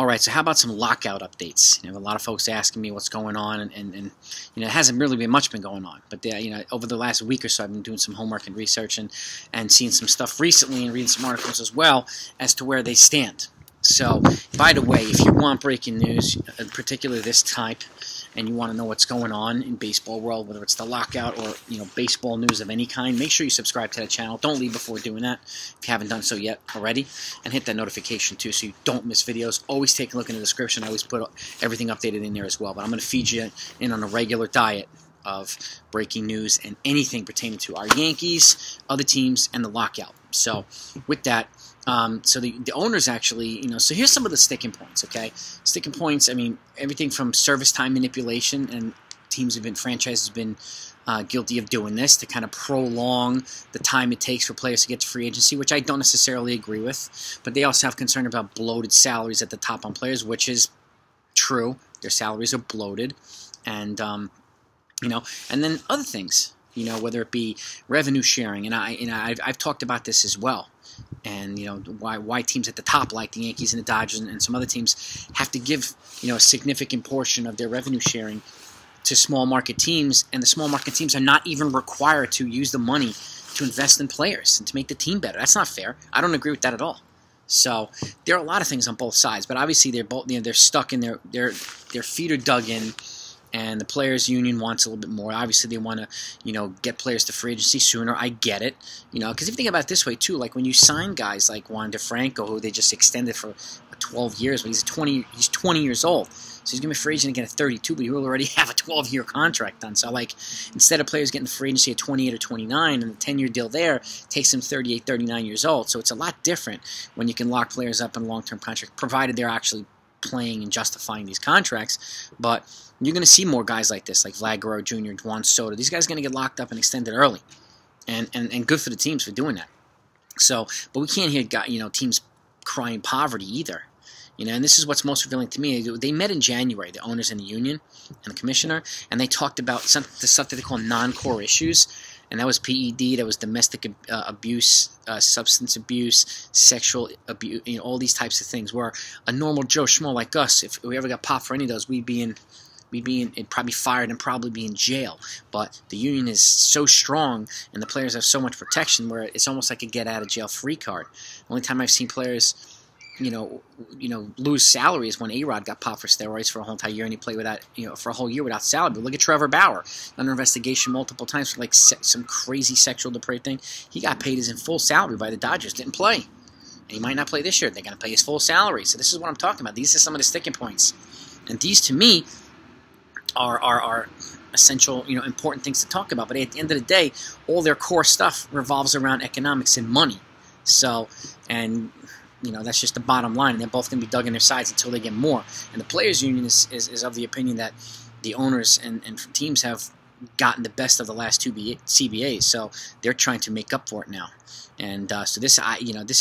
All right, so how about some lockout updates? A lot of folks asking me what's going on, and it hasn't really been much going on. But over the last week or so, I've been doing some homework and research and seeing some stuff recently and reading some articles as well as to where they stand. So, by the way, if you want breaking news, particularly this type, and you want to know what's going on in baseball world, whether it's the lockout or baseball news of any kind, make sure you subscribe to the channel. Don't leave before doing that if you haven't done so yet already, and hit that notification too so you don't miss videos. Always take a look in the description. I always put everything updated in there as well. But I'm going to feed you in on a regular diet of breaking news and anything pertaining to our Yankees, other teams, and the lockout. So with that, so the owners actually, so here's some of the sticking points, okay? Sticking points, I mean, everything from service time manipulation, and franchises have been guilty of doing this to kind of prolong the time it takes for players to get to free agency, which I don't necessarily agree with. But they also have concern about bloated salaries at the top on players, which is true. Their salaries are bloated, and and then other things, whether it be revenue sharing, and I've talked about this as well. And why teams at the top like the Yankees and the Dodgers and some other teams have to give a significant portion of their revenue sharing to small market teams, and the small market teams are not even required to use the money to invest in players and to make the team better. That's not fair. I don't agree with that at all. So there are a lot of things on both sides, but obviously they're both they're stuck in their feet are dug in. And the players' union wants a little bit more. Obviously, they want to, get players to free agency sooner. I get it, because if you think about it this way too, like when you sign guys like Juan DeFranco, who they just extended for 12 years, but he's 20 years old, so he's gonna be free agent again at 32, but he will already have a 12-year contract done. So like, instead of players getting free agency at 28 or 29, and the 10-year deal there takes them 38, 39 years old. So it's a lot different when you can lock players up in a long-term contract, provided they're actually playing and justifying these contracts. But you're going to see more guys like this, like Vlad Guerrero Jr., Juan Soto. These guys are going to get locked up and extended early, and good for the teams for doing that. So, but we can't hear teams crying poverty either. And this is what's most revealing to me. They met in January, the owners and the union and the commissioner, and they talked about the stuff that they call non-core issues. And that was PED, that was domestic abuse, substance abuse, sexual abuse, all these types of things. Where a normal Joe Schmo like us, if we ever got popped for any of those, we'd be probably fired and probably be in jail. But the union is so strong, and the players have so much protection, where it's almost like a get-out-of-jail-free card. The only time I've seen players lose salary is when A-Rod got popped for steroids for a whole entire year, and he played without, for a whole year without salary. But look at Trevor Bauer, under investigation multiple times for like some crazy sexual depraved thing. He got paid his in full salary by the Dodgers, didn't play. And he might not play this year. They're going to pay his full salary. So this is what I'm talking about. These are some of the sticking points. And these, to me, are essential, important things to talk about. But at the end of the day, all their core stuff revolves around economics and money. So, and that's just the bottom line. And they're both going to be dug in their sides until they get more. And the players' union is of the opinion that the owners and teams have gotten the best of the last two CBAs. So they're trying to make up for it now. And so this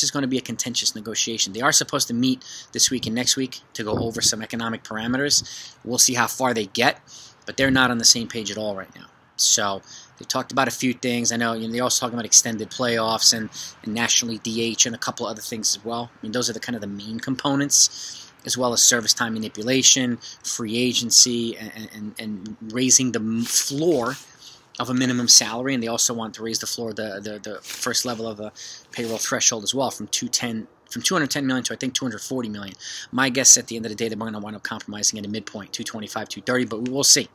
is going to be a contentious negotiation. They are supposed to meet this week and next week to go over some economic parameters. We'll see how far they get, but they're not on the same page at all right now. So they talked about a few things. I know they're also talking about extended playoffs and nationally DH and a couple other things as well. I mean, those are the kind of the main components, as well as service time manipulation, free agency, and raising the floor of a minimum salary. And they also want to raise the floor, the first level of the payroll threshold as well, from 210 million to I think 240 million. My guess at the end of the day, they're going to wind up compromising at a midpoint, 225, 230, but we will see.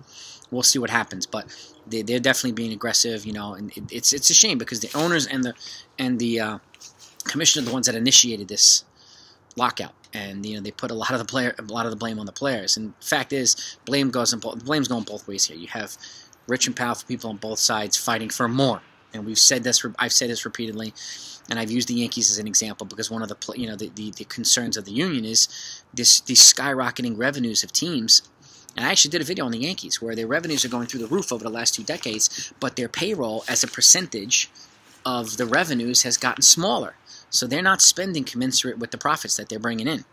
We'll see what happens. But they're definitely being aggressive, and it's a shame because the owners and the commissioner are the ones that initiated this lockout, and they put a lot of the blame on the players. And the fact is, blame's going both ways here. You have rich and powerful people on both sides fighting for more, and I've said this repeatedly. And I've used the Yankees as an example because one of the concerns of the union is these skyrocketing revenues of teams. And I actually did a video on the Yankees where their revenues are going through the roof over the last 2 decades, but their payroll as a percentage of the revenues has gotten smaller. So they're not spending commensurate with the profits that they're bringing in.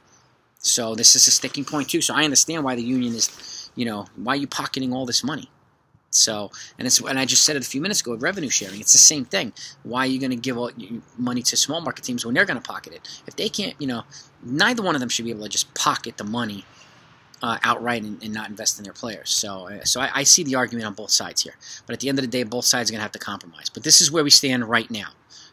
So this is a sticking point too. So I understand why the union is, why are you pocketing all this money? So, and I just said it a few minutes ago with revenue sharing. It's the same thing. Why are you going to give all money to small market teams when they're going to pocket it? If they can't, neither one of them should be able to just pocket the money outright and not invest in their players. So I see the argument on both sides here. But at the end of the day, both sides are going to have to compromise. But this is where we stand right now.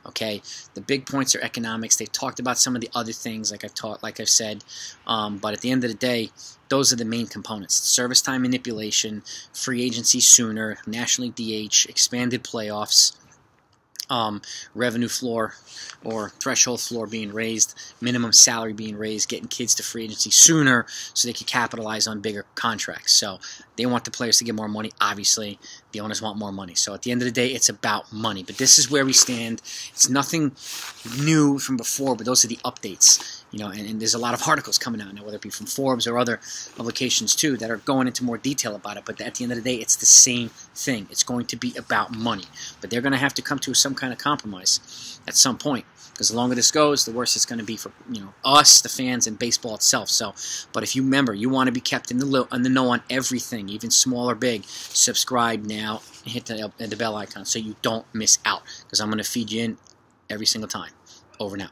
Okay, the big points are economics. They've talked about some of the other things, like I've said. But at the end of the day, those are the main components: service time manipulation, free agency sooner, National League DH, expanded playoffs, revenue floor or threshold floor being raised, minimum salary being raised, getting kids to free agency sooner so they can capitalize on bigger contracts. So they want the players to get more money. Obviously, the owners want more money. So at the end of the day, it's about money. But this is where we stand. It's nothing new from before, but those are the updates. And there's a lot of articles coming out now, whether it be from Forbes or other publications too, that are going into more detail about it. But at the end of the day, it's the same thing. It's going to be about money. But they're going to have to come to some kind of compromise at some point. Because the longer this goes, the worse it's going to be for us, the fans, and baseball itself. So, but if you remember, you want to be kept in the know on everything, even small or big, subscribe now and hit the bell icon so you don't miss out. Because I'm going to feed you in every single time. Over now.